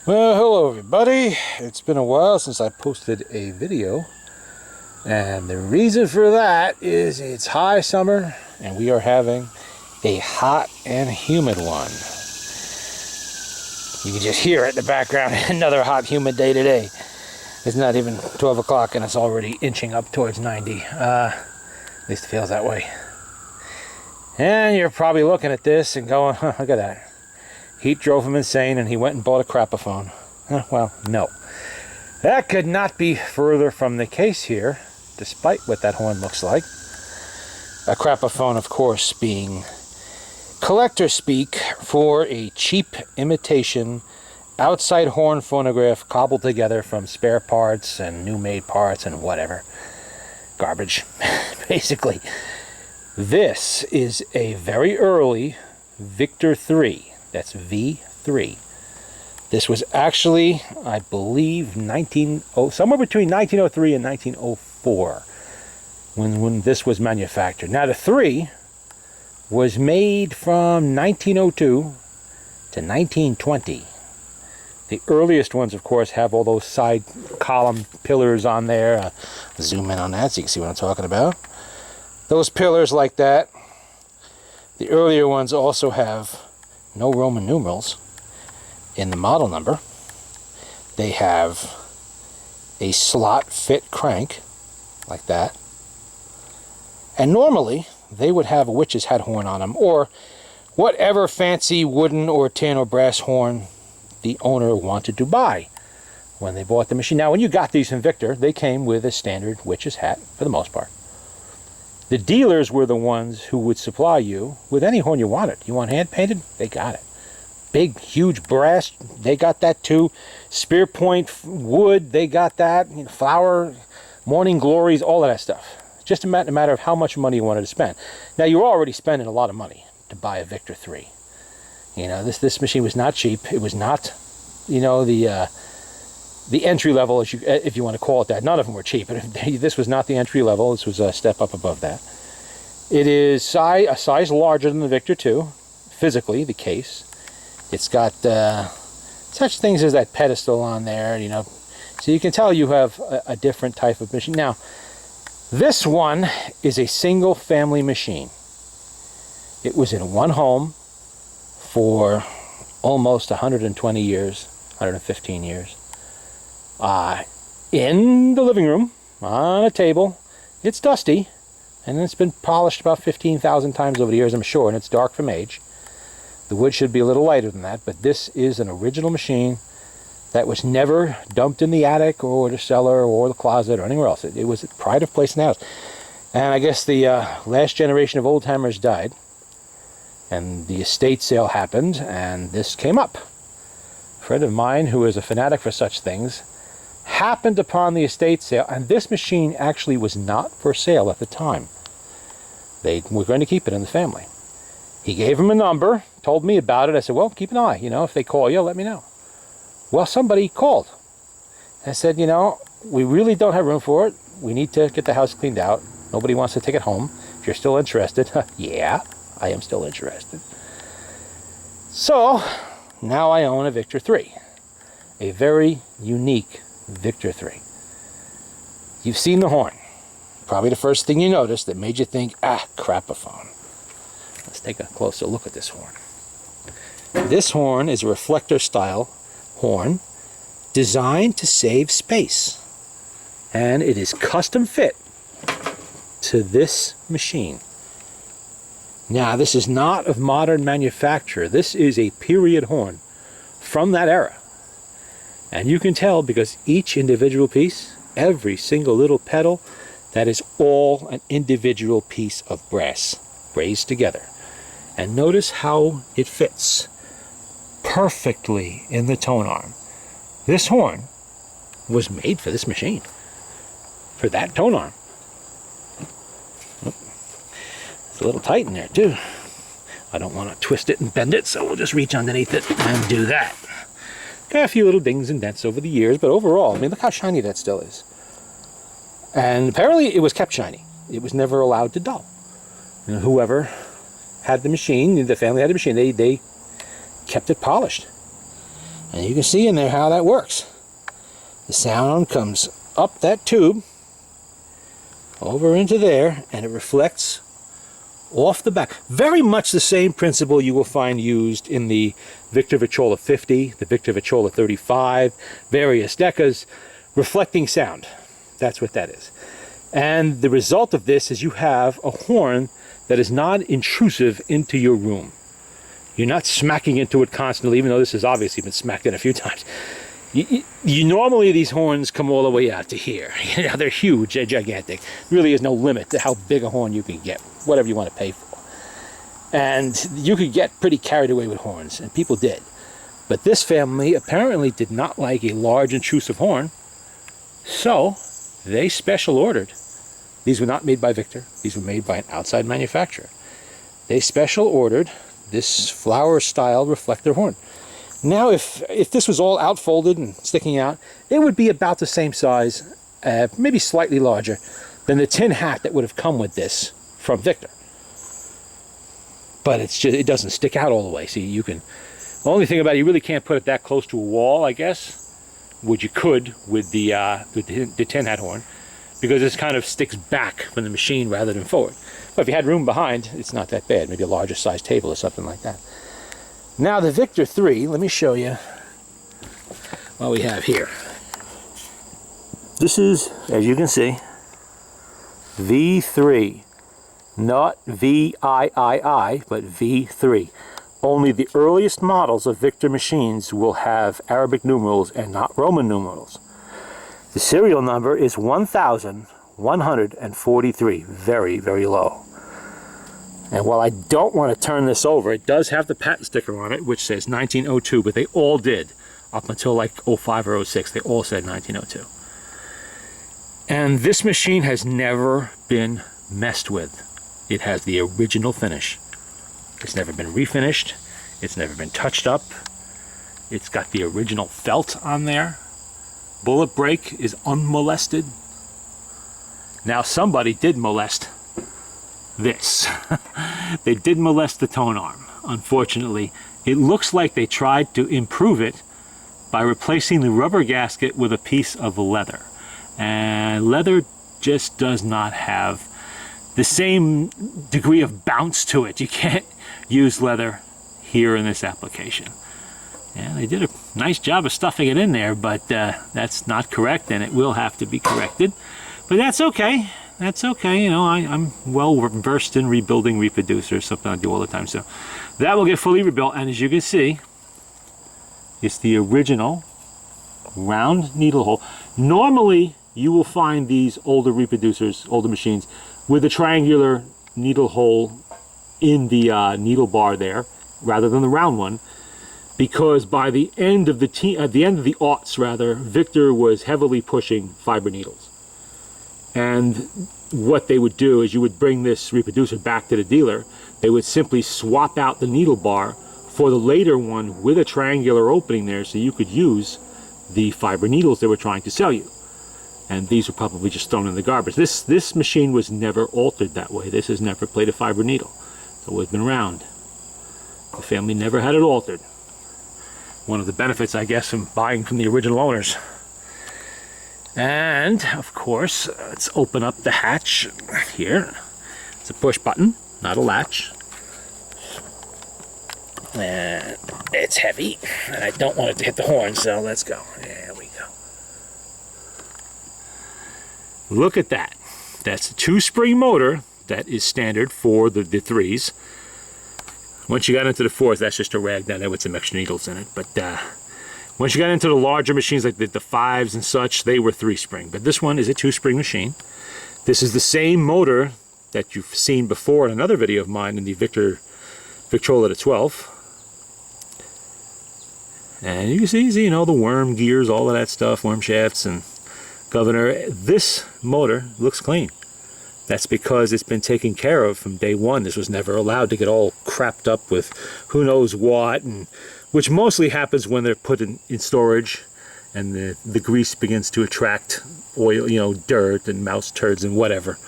Well, hello everybody. It's been a while since I posted a video, and the reason for that is it's high summer and we are having a hot and humid one. You can just hear it in the background. Another hot, humid day today. It's not even 12 o'clock and it's already inching up towards 90. At least it feels that way. And you're probably looking at this and going, huh, look at that. Heat drove him insane and he went and bought a crapaphone. Well, no. That could not be further from the case here, despite what that horn looks like. A crapaphone, of course, being collector speak for a cheap imitation outside horn phonograph cobbled together from spare parts and new made parts and whatever. Garbage, basically. This is a very early V-3. That's V-3. This was actually, I believe, somewhere between 1903 and 1904 when this was manufactured. Now the 3 was made from 1902 to 1920. The earliest ones, of course, have all those side column pillars on there. Zoom in on that so you can see what I'm talking about. Those pillars like that. The earlier ones also have no Roman numerals in the model number. They have a slot fit crank like that, and normally they would have a witch's head horn on them, or whatever fancy wooden or tin or brass horn the owner wanted to buy when they bought the machine. Now when you got these from Victor, they came with a standard witch's hat for the most part. The dealers were the ones who would supply you with any horn you wanted. You want hand painted? They got it. Big, huge brass, they got that too. Spear point wood, they got that. You know, flower, morning glories, all of that stuff. It's just a matter of how much money you wanted to spend. Now you were already spending a lot of money to buy a V-3. You know, this machine was not cheap. It was not, you know, the entry level, if you want to call it that. None of them were cheap, but this was not the entry level. This was a step up above that. It is a size larger than the V-2, physically, the case. It's got such things as that pedestal on there, you know, so you can tell you have a different type of machine. Now, this one is a single family machine. It was in one home for almost 120 years, 115 years. In the living room, on a table. It's dusty, and it's been polished about 15,000 times over the years, I'm sure, and it's dark from age. The wood should be a little lighter than that, but this is an original machine that was never dumped in the attic or the cellar or the closet or anywhere else. It was a pride of place in the house. And I guess the last generation of old timers died, and the estate sale happened, and this came up. A friend of mine who is a fanatic for such things happened upon the estate sale, and this machine actually was not for sale at the time. They were going to keep it in the family. He gave him a number, told me about it. I said, well, keep an eye. You know, if they call you, let me know. Well, somebody called. I said, you know, we really don't have room for it. We need to get the house cleaned out. Nobody wants to take it home. If you're still interested, yeah, I am still interested. So, now I own a V-3. A very unique V-3. You've seen the horn. Probably the first thing you noticed that made you think, crapaphone. Let's take a closer look at this horn. This horn is a reflector style horn designed to save space. And it is custom fit to this machine. Now, this is not of modern manufacture. This is a period horn from that era. And you can tell because each individual piece, every single little pedal, that is all an individual piece of brass raised together. And notice how it fits perfectly in the tone arm. This horn was made for this machine, for that tone arm. It's a little tight in there too. I don't want to twist it and bend it, so we'll just reach underneath it and do that. Got a few little dings and dents over the years, but overall, I mean, look how shiny that still is. And apparently it was kept shiny. It was never allowed to dull. You know, whoever had the machine, the family had the machine, they kept it polished. And you can see in there how that works. The sound comes up that tube, over into there, and it reflects off the back. Very much the same principle you will find used in the Victor Victrola 50, the Victor Victrola 35, various Decas, reflecting sound. That's what that is. And the result of this is you have a horn that is not intrusive into your room. You're not smacking into it constantly, even though this has obviously been smacked in a few times. You normally, these horns come all the way out to here. You know, they're huge, they're gigantic. Really is no limit to how big a horn you can get, whatever you want to pay for. And you could get pretty carried away with horns, and people did. But this family apparently did not like a large intrusive horn, so they special ordered. These were not made by Victor, these were made by an outside manufacturer. They special ordered this flower style reflector horn. Now if this was all outfolded and sticking out, it would be about the same size, maybe slightly larger than the tin hat that would have come with this from Victor. But it's just, it doesn't stick out all the way. See, you can, the only thing about it, you really can't put it that close to a wall, I guess, which you could with the tin hat horn, because this kind of sticks back from the machine rather than forward. But if you had room behind, it's not that bad. Maybe a larger size table or something like that. Now the Victor 3, let me show you what we have here. This is, as you can see, V3. Not VIII, but V3. Only the earliest models of Victor machines will have Arabic numerals and not Roman numerals. The serial number is 1143. Very, very low. And while I don't want to turn this over, it does have the patent sticker on it, which says 1902, but they all did. Up until like 05 or 06, they all said 1902. And this machine has never been messed with. It has the original finish. It's never been refinished. It's never been touched up. It's got the original felt on there. Bullet brake is unmolested. Now somebody did molest this. They did molest the tone arm. Unfortunately, it looks like they tried to improve it by replacing the rubber gasket with a piece of leather. And leather just does not have the same degree of bounce to it. You can't use leather here in this application. Yeah, they did a nice job of stuffing it in there, but that's not correct, and it will have to be corrected. But that's okay. That's okay. You know, I'm well versed in rebuilding reproducers, something I do all the time. So that will get fully rebuilt, and as you can see, it's the original round needle hole. Normally, you will find these older reproducers, older machines, with a triangular needle hole in the needle bar there, rather than the round one, because by the end of the aughts, rather, Victor was heavily pushing fiber needles. And what they would do is you would bring this reproducer back to the dealer. They would simply swap out the needle bar for the later one with a triangular opening there, so you could use the fiber needles they were trying to sell you. And these were probably just thrown in the garbage. This machine was never altered that way. This has never played a fiber needle. It's always been round. The family never had it altered. One of the benefits, I guess, from buying from the original owners. And, of course, let's open up the hatch here. It's a push button, not a latch. And it's heavy, and I don't want it to hit the horn, so let's go. There we go. Look at that. That's a 2-spring motor that is standard for the 3s. Once you got into the 4s, that's just a rag down there with some extra needles in it. But once you got into the larger machines like the 5s and such, they were 3-spring. But this one is a 2-spring machine. This is the same motor that you've seen before in another video of mine in the Victor Victrola 12. And you can see, you know, the worm gears, all of that stuff, worm shafts and governor. This motor looks clean. That's because it's been taken care of from day one. This was never allowed to get all crapped up with who knows what, and which mostly happens when they're put in storage and the grease begins to attract oil, you know, dirt and mouse turds and whatever.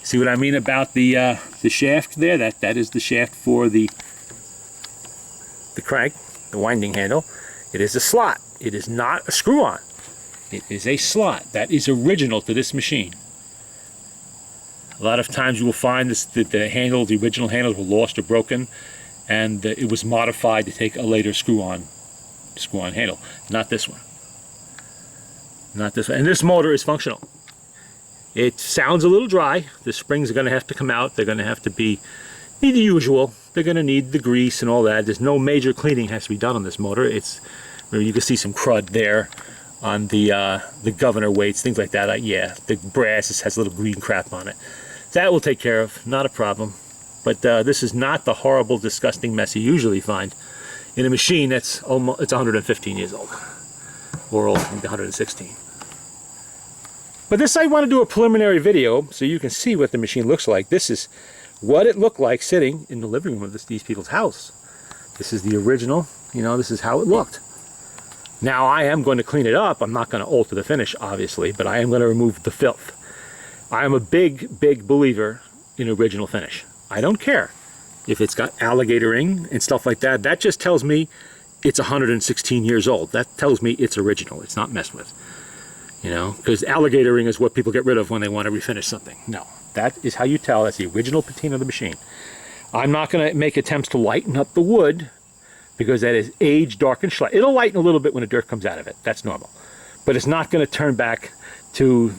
See what I mean about the shaft there? That is the shaft for the crank, the winding handle. It is a slot. It is not a screw-on. It is a slot. That is original to this machine. A lot of times you will find this, that the original handles were lost or broken, and it was modified to take a later screw-on handle. Not this one. Not this one. And this motor is functional. It sounds a little dry. The springs are going to have to come out. They're going to have to need the usual. They're going to need the grease and all that. There's no major cleaning has to be done on this motor. You can see some crud there on the governor weights, things like that. Yeah, the brass has a little green crap on it. That we'll take care of. Not a problem. But this is not the horrible, disgusting mess you usually find in a machine that's almost 115 years old, or old, 116. But this, I want to do a preliminary video so you can see what the machine looks like. This is what it looked like sitting in the living room of these people's house. This is the original. This is how it looked. Now I am going to clean it up. I'm not going to alter the finish, obviously, but I am going to remove the filth. I am a big, big believer in original finish. I don't care if it's got alligatoring and stuff like that. That just tells me it's 116 years old. That tells me it's original. It's not messed with. Because alligatoring is what people get rid of when they want to refinish something. No, that is how you tell that's the original patina of the machine. I'm not going to make attempts to lighten up the wood because that is age darkened shellac. It'll lighten a little bit when the dirt comes out of it. That's normal. But it's not going to turn back to...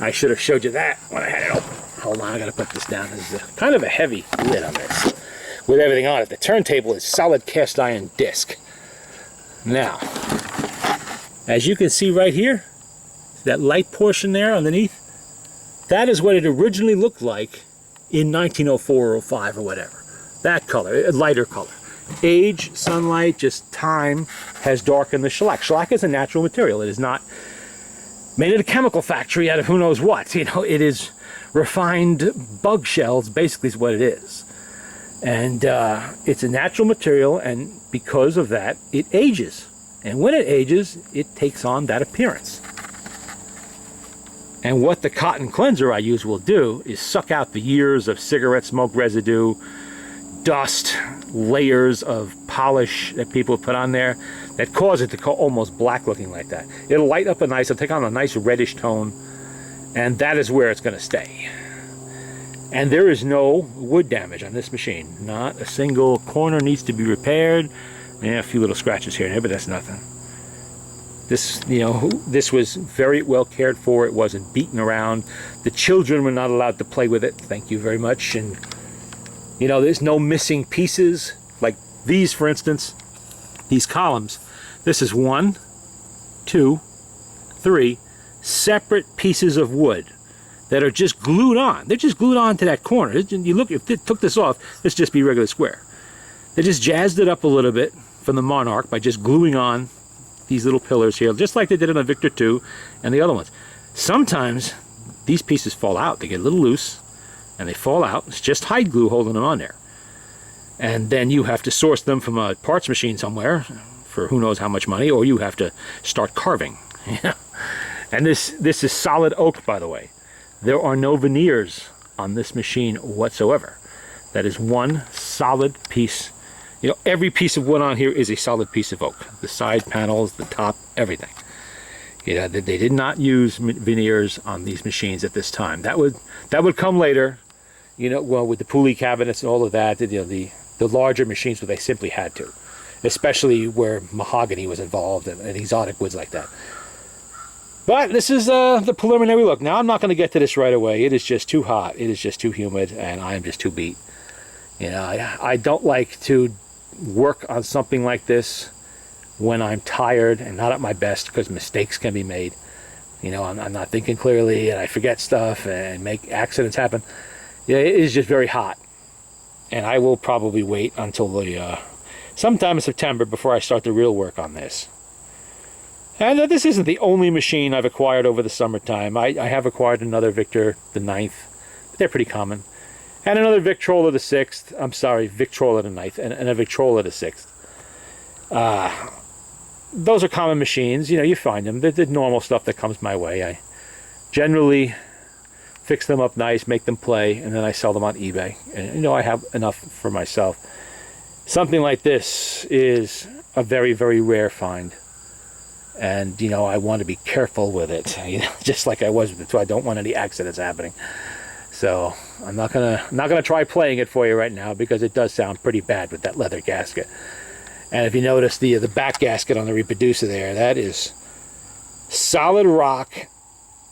I should have showed you that when I had it open. Hold on, I got to put this down. This is kind of a heavy lid on this with everything on it. The turntable is solid cast iron disc. Now, as you can see right here, that light portion there underneath, that is what it originally looked like in 1904 or 05 or whatever. That color, a lighter color. Age, sunlight, just time has darkened the shellac. Shellac is a natural material. It is not made at a chemical factory out of who knows what. It is refined bug shells, basically is what it is. And it's a natural material, and because of that, it ages. And when it ages, it takes on that appearance. And what the cotton cleanser I use will do is suck out the years of cigarette smoke residue, dust, layers of polish that people put on there that cause it to go almost black looking like that. It'll light up it'll take on a nice reddish tone, and that is where it's going to stay. And there is no wood damage on this machine. Not a single corner needs to be repaired. Yeah, a few little scratches here and there, but that's nothing. This, this was very well cared for. It wasn't beaten around. The children were not allowed to play with it. Thank you very much. And, there's no missing pieces. Like these, for instance, these columns. This is 1, 2, 3 separate pieces of wood that are just glued on. They're just glued on to that corner. You look, if it took this off, this would just be regular square. They just jazzed it up a little bit from the Monarch by just gluing on these little pillars here, just like they did on the Victor II and the other ones. Sometimes these pieces fall out. They get a little loose and they fall out. It's just hide glue holding them on there. And then you have to source them from a parts machine somewhere for who knows how much money, or you have to start carving. And this is solid oak, by the way. There are no veneers on this machine whatsoever. That is one solid piece. Every piece of wood on here is a solid piece of oak. The side panels, the top, everything. They did not use veneers on these machines at this time. That would come later. Well, with the pulley cabinets and all of that, the larger machines where they simply had to, especially where mahogany was involved and exotic woods like that. But this is the preliminary look. Now, I'm not going to get to this right away. It is just too hot. It is just too humid, and I am just too beat. I don't like to work on something like this when I'm tired and not at my best, because mistakes can be made. I'm not thinking clearly, and I forget stuff and make accidents happen. It is just very hot, and I will probably wait until sometime in September before I start the real work on this. And this isn't the only machine I've acquired over the summertime. I have acquired another Victor the 9th. They're pretty common. And another Victrola the 6th. I'm sorry, Victrola the 9th. And a Victrola the 6th. Those are common machines. You find them. They're the normal stuff that comes my way. I generally fix them up nice, make them play, and then I sell them on eBay. And, I have enough for myself. something like this is a very, very rare find. And, you know, I want to be careful with it, you know, just like I was with the two. I don't want any accidents happening. So I'm not gonna try playing it for you right now, because it does sound pretty bad with that leather gasket. And if you notice the back gasket on the reproducer there, that is solid rock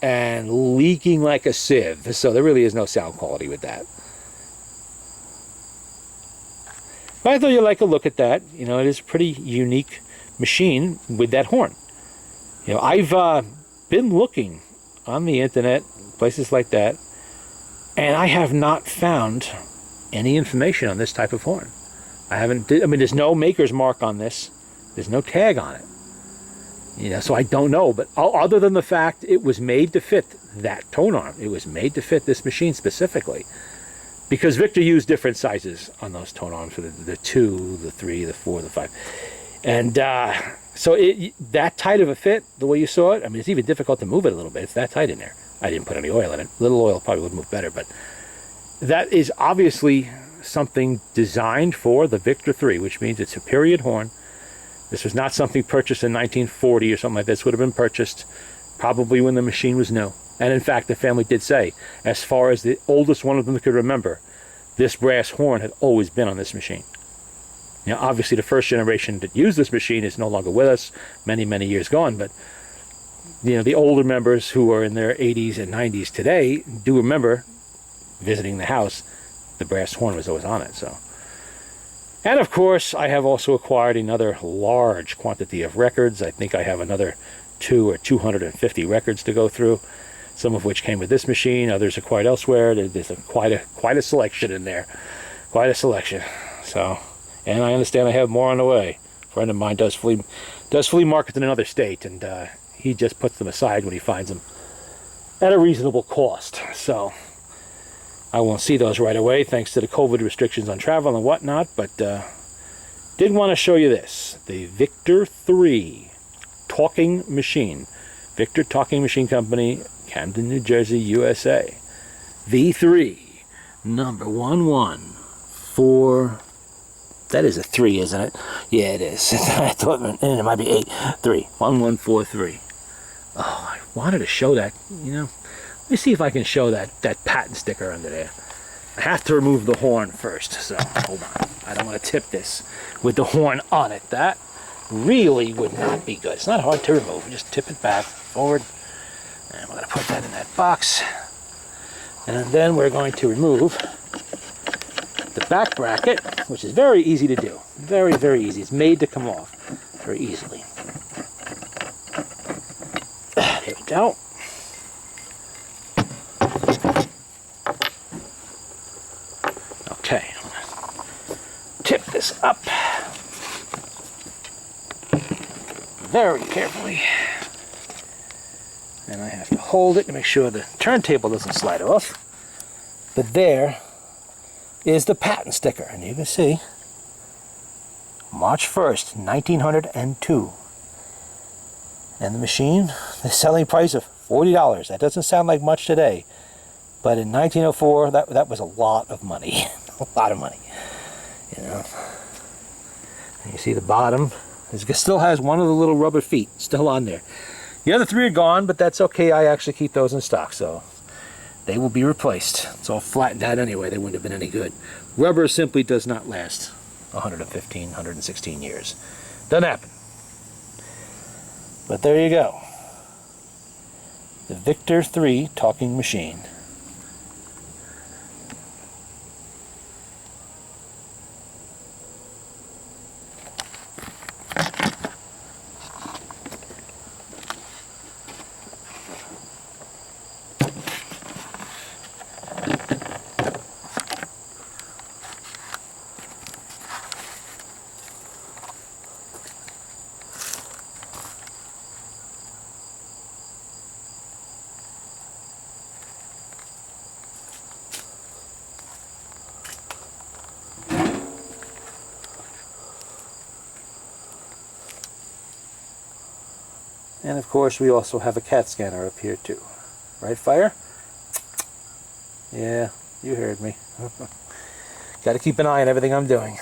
and leaking like a sieve. So there really is no sound quality with that. But I thought you'd like a look at that. You know, it is a pretty unique machine with that horn. You know, I've been looking on the internet, places like that, and I have not found any information on this type of horn. I mean, there's no maker's mark on this. There's no tag on it. You know, so I don't know. But other than the fact it was made to fit that tone arm, it was made to fit this machine specifically. Because Victor used different sizes on those tone arms for the 2, the 3, the 4, the 5. And so that tight of a fit, the way you saw it, I mean, it's even difficult to move it a little bit. It's that tight in there. I didn't put any oil in it. A little oil probably would move better, but that is obviously something designed for the Victor 3, which means it's a period horn. This was not something purchased in 1940 or something like this. Would have been purchased probably when the machine was new. And in fact, the family did say, as far as the oldest one of them could remember, this brass horn had always been on this machine. Now, obviously, the first generation that used this machine is no longer with us, many, many years gone, but you know, the older members who are in their 80s and 90s today do remember visiting the house. The brass horn was always on it. So, and of course, I have also acquired another large quantity of records. I think I have another 250 records to go through, some of which came with this machine, others acquired elsewhere. There's quite a selection in there, quite a selection. So, and I understand I have more on the way. A friend of mine does flea markets in another state, and he just puts them aside when he finds them at a reasonable cost. So I won't see those right away thanks to the COVID restrictions on travel and whatnot, but did want to show you this, the Victor 3 talking machine. Victor Talking Machine Company, Camden, New Jersey, USA. V3, number 114. That is a 3, isn't it? Yeah, it is. I thought it might be 8. 3. 1143. Oh, I wanted to show that, you know. Let me see if I can show that patent sticker under there. I have to remove the horn first, so hold on. I don't want to tip this with the horn on it. That really would not be good. It's not hard to remove. Just tip it back, forward. And we're going to put that in that box. And then we're going to remove the back bracket, which is very easy to do. Very, very easy. It's made to come off very easily. There we go. Okay. Tip this up very carefully. And I have to hold it to make sure the turntable doesn't slide off. But there is the patent sticker, and you can see March 1st, 1902. And the machine, the selling price of $40. That doesn't sound like much today, but in 1904, that was a lot of money. A lot of money, you know. And you see the bottom, it still has one of the little rubber feet still on there. The other 3 are gone, but that's okay. I actually keep those in stock, so they will be replaced. It's all flattened out anyway. They wouldn't have been any good. Rubber simply does not last 115, 116 years. Doesn't happen. But there you go. The Victor 3 talking machine. And of course we also have a CAT scanner up here too. Right, Fire? Yeah, you heard me. Got to keep an eye on everything I'm doing.